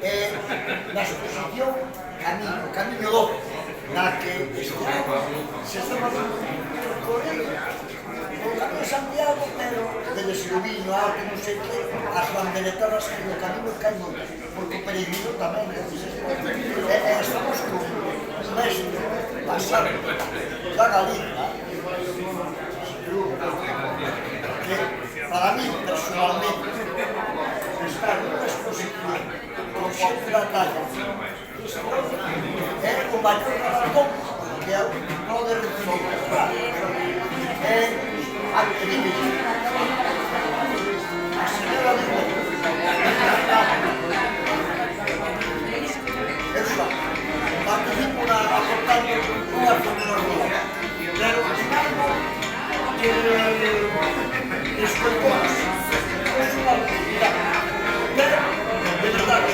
na exposición Camiño Doce, na que este ano se estaba percorrendo o Camiño de Santiago, pero de Silviño, alto, non sei que, as banderetadas que no camiño caen moitas, porque o peregrino tamén, estamos con un mestre pasado da Galiza, que para mí, personalmente, está nunha exposición con xente da talla, é o maior galardón que pode recibir, é activismo. A señora Lima, eu xa, participo aportando unha fotografía, pero que escoitas, é unha actividade, pero, de verdade,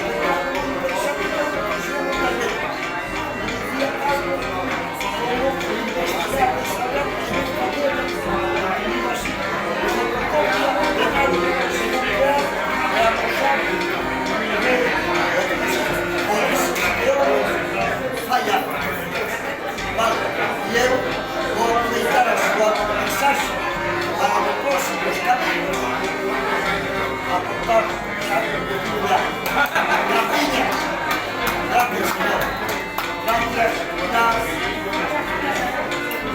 e eu vou aproveitar a súa mensaxe para os próximos caminos aportar a cultura. Gracias, señor. Gracias.